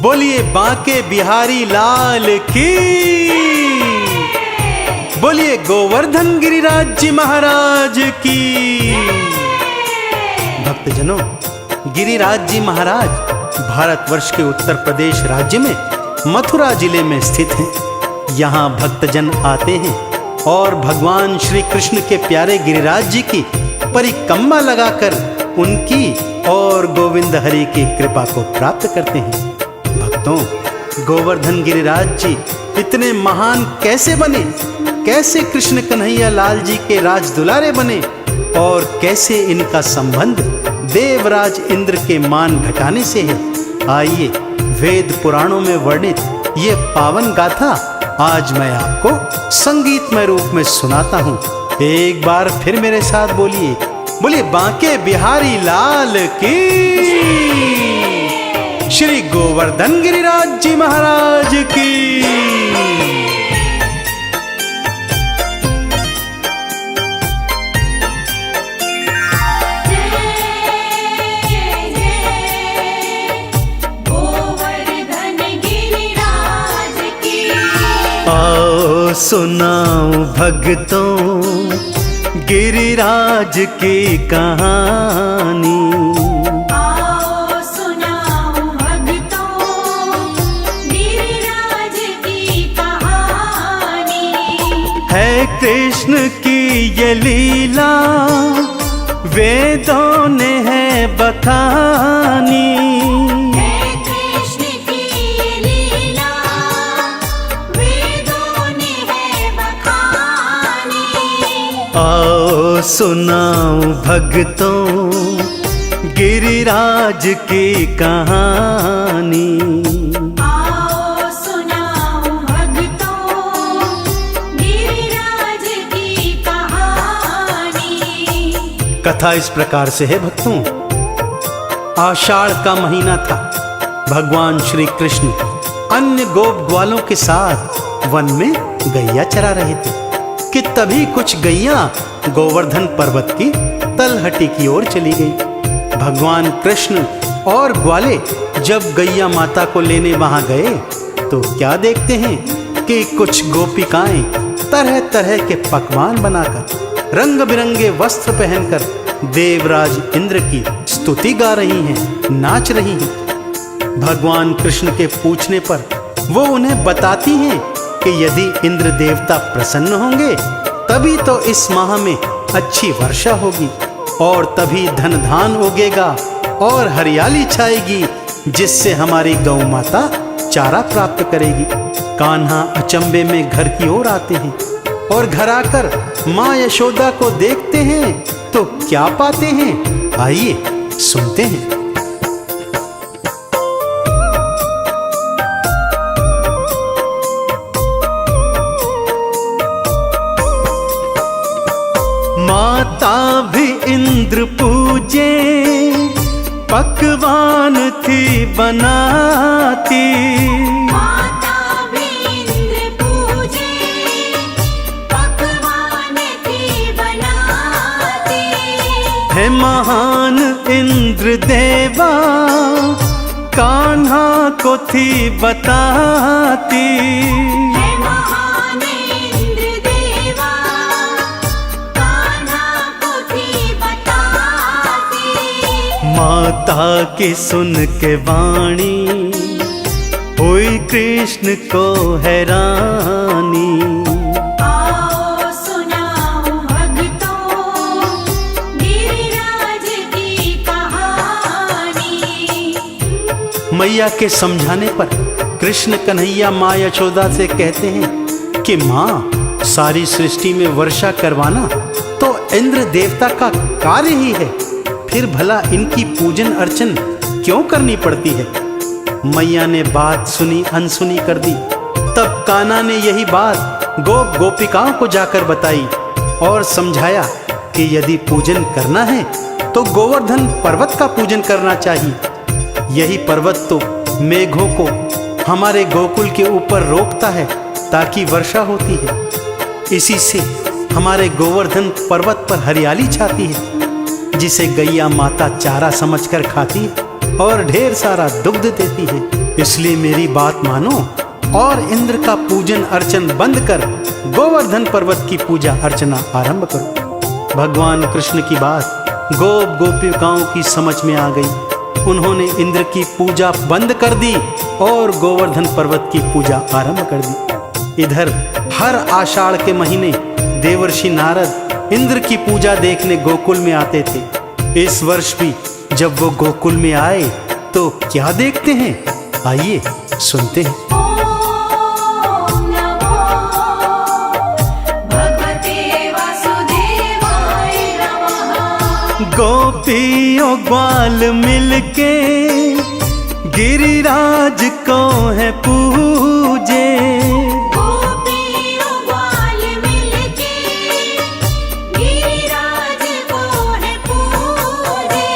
बोलिए बांके बिहारी लाल की, बोलिए गोवर्धन गिरिराज जी महाराज की। भक्तजनों, गिरिराज जी महाराज भारतवर्ष के उत्तर प्रदेश राज्य में मथुरा जिले में स्थित हैं। यहाँ भक्तजन आते हैं और भगवान श्री कृष्ण के प्यारे गिरिराज जी की परिक्रमा लगाकर उनकी और गोविंद हरि की कृपा को प्राप्त करते हैं। भक्तों, गोवर्धन गिरिराज जी इतने महान कैसे बने, कैसे कृष्ण कन्हैया लाल जी के राज दुलारे बने और कैसे इनका संबंध देवराज इंद्र के मान घटाने से है, आइए वेद पुराणों में वर्णित ये पावन गाथा आज मैं आपको संगीतमय रूप में सुनाता हूँ। एक बार फिर मेरे साथ बोलिए, बोलिए बांके बिहारी लाल की, श्री गोवर्धन गिरिराज जी महाराज की। आओ सुनाओ भक्तों गिरिराज की कहानी, आओ सुनाओ भक्तों गिरिराज की कहानी। है कृष्ण की ये लीला वेदों ने है बखानी। आओ सुनाओ भक्तों गिरिराज की कहानी, आओ सुनाओ भक्तों गिरिराज की कहानी। कथा इस प्रकार से है भक्तों। आषाढ़ का महीना था। भगवान श्री कृष्ण अन्य गोप ग्वालों के साथ वन में गैया चरा रहे थे कि तभी कुछ गैया गोवर्धन पर्वत की तलहटी की ओर चली गई। भगवान कृष्ण और ग्वाले जब गैया माता को लेने वहां गए तो क्या देखते हैं कि कुछ गोपिकाएं तरह तरह के पकवान बनाकर रंग बिरंगे वस्त्र पहनकर देवराज इंद्र की स्तुति गा रही हैं, नाच रही हैं। भगवान कृष्ण के पूछने पर वो उन्हें बताती हैं कि यदि इंद्र देवता प्रसन्न होंगे तभी तो इस माह में अच्छी वर्षा होगी और तभी धन धान उगेगा और हरियाली छाएगी, जिससे हमारी गौ माता चारा प्राप्त करेगी। कान्हा अचंबे में घर की ओर आते हैं और घर आकर माँ यशोदा को देखते हैं तो क्या पाते हैं, आइए सुनते हैं। माता भी इंद्र पूजे पकवान थी बनाती, माता भी इंद्र पूजे पकवान थी बनाती। है महान इंद्र देवा कान्हा को थी बताती। माता की सुन के वाणी हुई कृष्ण को हैरानी। आओ सुनाओ भक्तों गिरिराज की कहानी। मैया के समझाने पर कृष्ण कन्हैया माँ यशोदा से कहते हैं कि माँ, सारी सृष्टि में वर्षा करवाना तो इंद्र देवता का कार्य ही है, फिर भला इनकी पूजन अर्चन क्यों करनी पड़ती है। मैया ने बात सुनी अनसुनी कर दी। तब कान्हा ने यही बात गोप गोपिकाओं को जाकर बताई और समझाया कि यदि पूजन करना है तो गोवर्धन पर्वत का पूजन करना चाहिए। यही पर्वत तो मेघों को हमारे गोकुल के ऊपर रोकता है ताकि वर्षा होती है। इसी से हमारे गोवर्धन पर्वत पर हरियाली छाती है, जिसे गैया माता चारा समझकर खाती है और ढेर सारा दुग्ध देती है। इसलिए मेरी बात मानो और इंद्र का पूजन अर्चन बंद कर गोवर्धन पर्वत की पूजा अर्चना आरंभ करो। भगवान कृष्ण की बात गोप गोपिकाओं की समझ में आ गई। उन्होंने इंद्र की पूजा बंद कर दी और गोवर्धन पर्वत की पूजा आरंभ कर दी। इधर हर आषाढ़ के महीने देवर्षि नारद इंद्र की पूजा देखने गोकुल में आते थे। इस वर्ष भी जब वो गोकुल में आए तो क्या देखते हैं, आइए सुनते हैं। ॐ नमो भगवते वासुदेवाय नमः। गोपियों ग्वाल मिलके गिरिराज को है पूजे। गोपियों ग्वाल मिलके गिरिराज को है पूजे।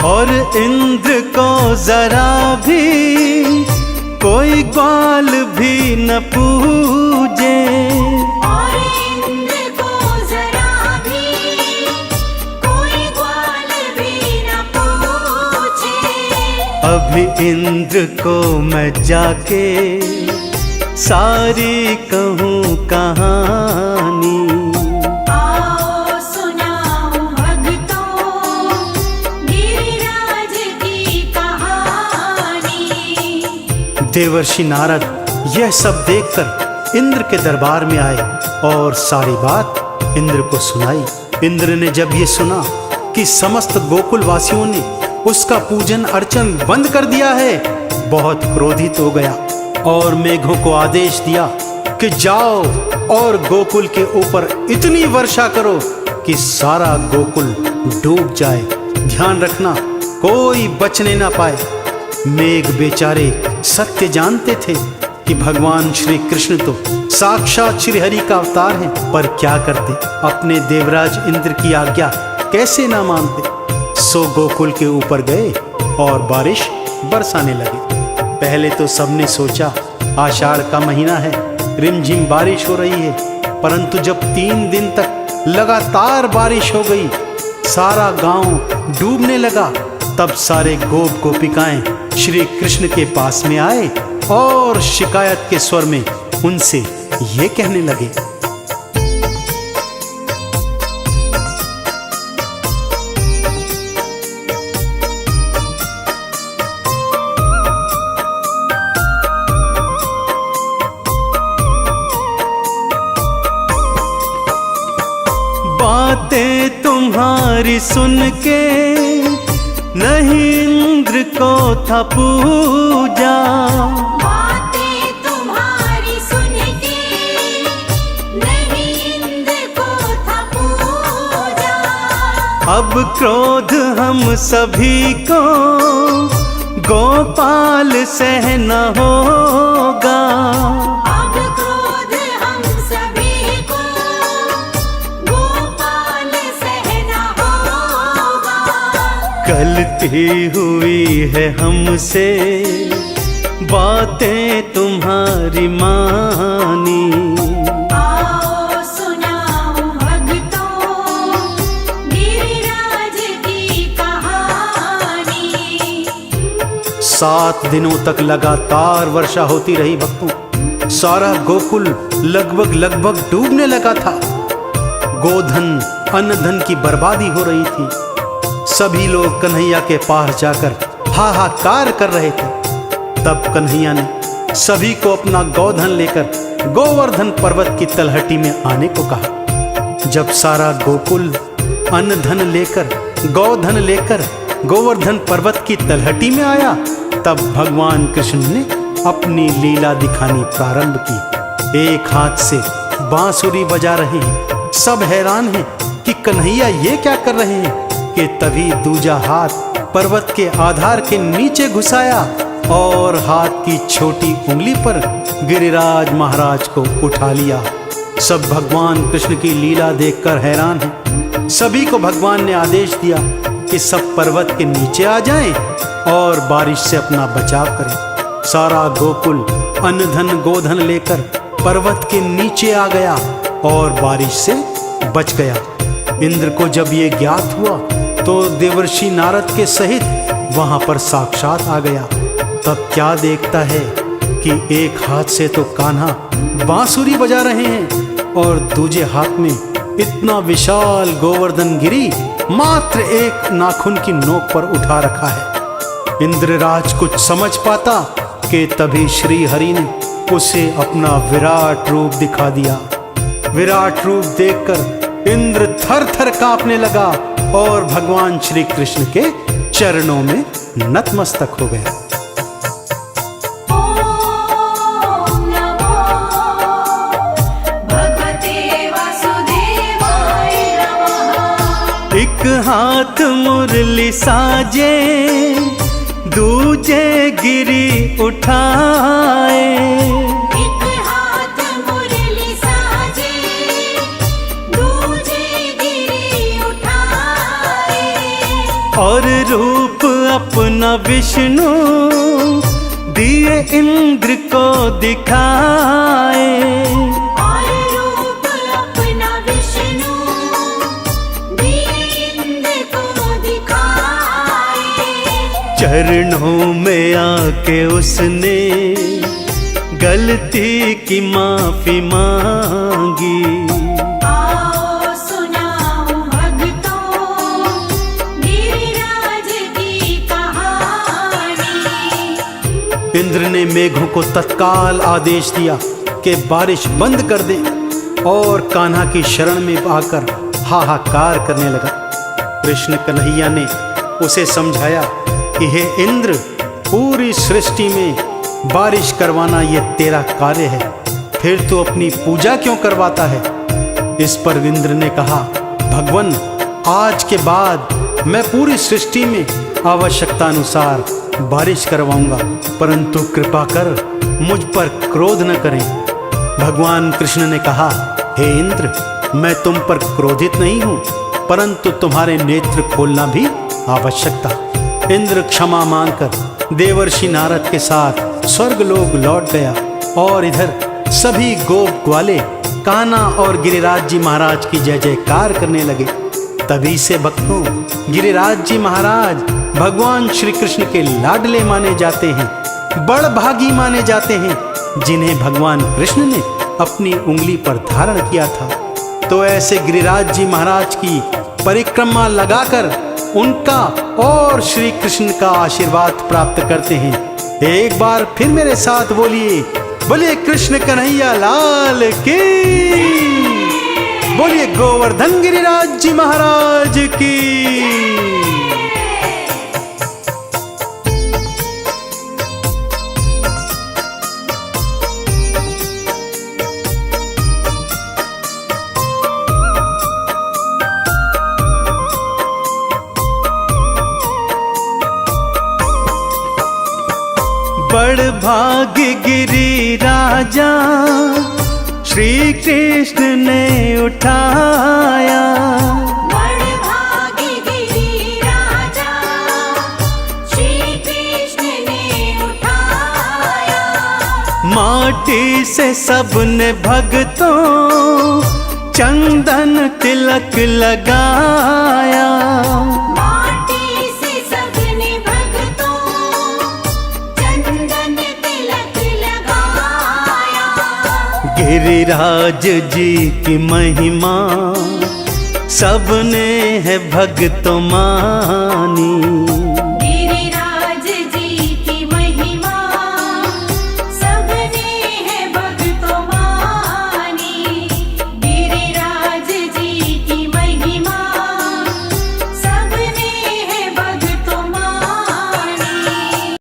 और इंद्र को जरा भी कोई ग्वाल भी न पूजे। और इंद्र को जरा भी कोई ग्वाल भी न पूछे। अभी इंद्र को मैं जाके सारी कहूँ कहानी। आओ सुनाओ भक्तों गिरिराज की कहानी। देवर्षि नारद यह सब देखकर इंद्र के दरबार में आए और सारी बात इंद्र को सुनाई। इंद्र ने जब ये सुना कि समस्त गोकुल वासियों ने उसका पूजन अर्चन बंद कर दिया है, बहुत क्रोधित हो गया और मेघों को आदेश दिया कि जाओ और गोकुल के ऊपर इतनी वर्षा करो कि सारा गोकुल डूब जाए। ध्यान रखना कोई बचने ना पाए। मेघ बेचारे सत्य जानते थे कि भगवान श्री कृष्ण तो साक्षात श्री हरि का अवतार हैं, पर क्या करते, अपने देवराज इंद्र की आज्ञा कैसे ना मानते। सो गोकुल के ऊपर गए और बारिश बरसाने लगे। पहले तो सबने सोचा आषाढ़ का महीना है, रिमझिम बारिश हो रही है, परंतु जब 3 दिन तक लगातार बारिश हो गई, सारा गांव डूबने लगा, तब सारे गोप गोपिकाएं श्री कृष्ण के पास में आए और शिकायत के स्वर में उनसे ये कहने लगे। बातें तुम्हारी सुन के नहीं इंद्र को था पूजा। बातें तुम्हारी सुन के नहीं इंद्र को था पूजा। अब क्रोध हम सभी को गोपाल सहना होगा। अब क्रोध हम सभी को गोपाल सहना होगा। गलती हुई है हमसे, बातें तुम्हारी मानी। आओ सुनाओ भक्तों गिरिराज की कहानी। 7 दिनों तक लगातार वर्षा होती रही भक्तों। सारा गोकुल लगभग डूबने लगा था। गोधन अन्न धन की बर्बादी हो रही थी। सभी लोग कन्हैया के पास जाकर हाहाकार कर रहे थे। तब कन्हैया ने सभी को अपना गोधन लेकर गोवर्धन पर्वत की तलहटी में आने को कहा। जब सारा गोकुल अन्न धन लेकर गोधन लेकर गोवर्धन पर्वत की तलहटी में आया, तब भगवान कृष्ण ने अपनी लीला दिखानी प्रारंभ की। एक हाथ से बांसुरी बजा रहे हैं, सब हैरान हैं कि कन्हैया ये क्या कर रहे हैं, कि तभी दूजा हाथ पर्वत के आधार के नीचे घुसाया और हाथ की छोटी उंगली पर गिरिराज महाराज को उठा लिया। सब भगवान कृष्ण की लीला देखकर हैरान हैं। सभी को भगवान ने आदेश दिया कि सब पर्वत के नीचे आ जाएं और बारिश से अपना बचाव करें। सारा गोकुल अन्न धन गोधन लेकर पर्वत के नीचे आ गया और बारिश से बच गया। इंद्र को जब ये ज्ञात हुआ तो देवर्षि नारद के सहित वहां पर साक्षात आ गया। तब क्या देखता है कि एक हाथ से तो कान्हा बांसुरी बजा रहे हैं और दूजे हाथ में इतना विशाल गोवर्धन गिरी मात्र एक नाखून की नोक पर उठा रखा है। इंद्रराज कुछ समझ पाता कि तभी श्री हरि ने उसे अपना विराट रूप दिखा दिया। विराट रूप देखकर इंद्र थर थर कांपने लगा और भगवान श्री कृष्ण के चरणों में नतमस्तक हो गया। ॐ नमो भगवते वासुदेवाय नमः। एक हाथ मुरली साजे दूजे गिरी उठाए, एक हाथ मुरली साजे दूजे गिरी उठाए, और रूप अपना विष्णु दिए इंद्र को दिखाए। और रूप अपना विष्णु दिए इंद्र को दिखाए। चरणों में आके उसने गलती की माफी मांगी। आओ सुनाओ भक्तों गिरिराज की कहानी। इंद्र ने मेघों को तत्काल आदेश दिया कि बारिश बंद कर दे और कान्हा की शरण में आकर हाहाकार करने लगा। कृष्ण कन्हैया ने उसे समझाया कि हे इंद्र, पूरी सृष्टि में बारिश करवाना ये तेरा कार्य है, फिर तू अपनी पूजा क्यों करवाता है। इस पर इंद्र ने कहा, भगवन, आज के बाद मैं पूरी सृष्टि में आवश्यकता अनुसार बारिश करवाऊंगा, परंतु कृपा कर मुझ पर क्रोध न करें। भगवान कृष्ण ने कहा, हे इंद्र, मैं तुम पर क्रोधित नहीं हूं, परंतु तुम्हारे नेत्र खोलना भी आवश्यक था। इंद्र क्षमा मांगकर देवर्षि नारद के साथ स्वर्गलोक लौट गया और इधर सभी गोप ग्वाले कान्हा और गिरिराज जी महाराज की जय जयकार करने लगे। तभी से भक्तों गिरिराज जी महाराज भगवान श्री कृष्ण के लाडले माने जाते हैं, बड़भागी माने जाते हैं, जिन्हें भगवान कृष्ण ने अपनी उंगली पर धारण किया था। तो ऐसे गिरिराज जी महाराज की परिक्रमा लगाकर उनका और श्री कृष्ण का आशीर्वाद प्राप्त करते हैं। एक बार फिर मेरे साथ बोलिए, बोलिए कृष्ण कन्हैया लाल की, बोलिए गोवर्धन गिरिराज जी महाराज की। बड़भाग्य गिरी राजा श्री कृष्ण ने उठाया, बड़भागी गिरी राजा श्री कृष्ण ने उठाया। माटी से सबने भक्तों चंदन तिलक लगाया। माटी से सबने भक्तों चंदन तिलक लगाया। गिरिराज जी की महिमा सबने है भक्तों मानी।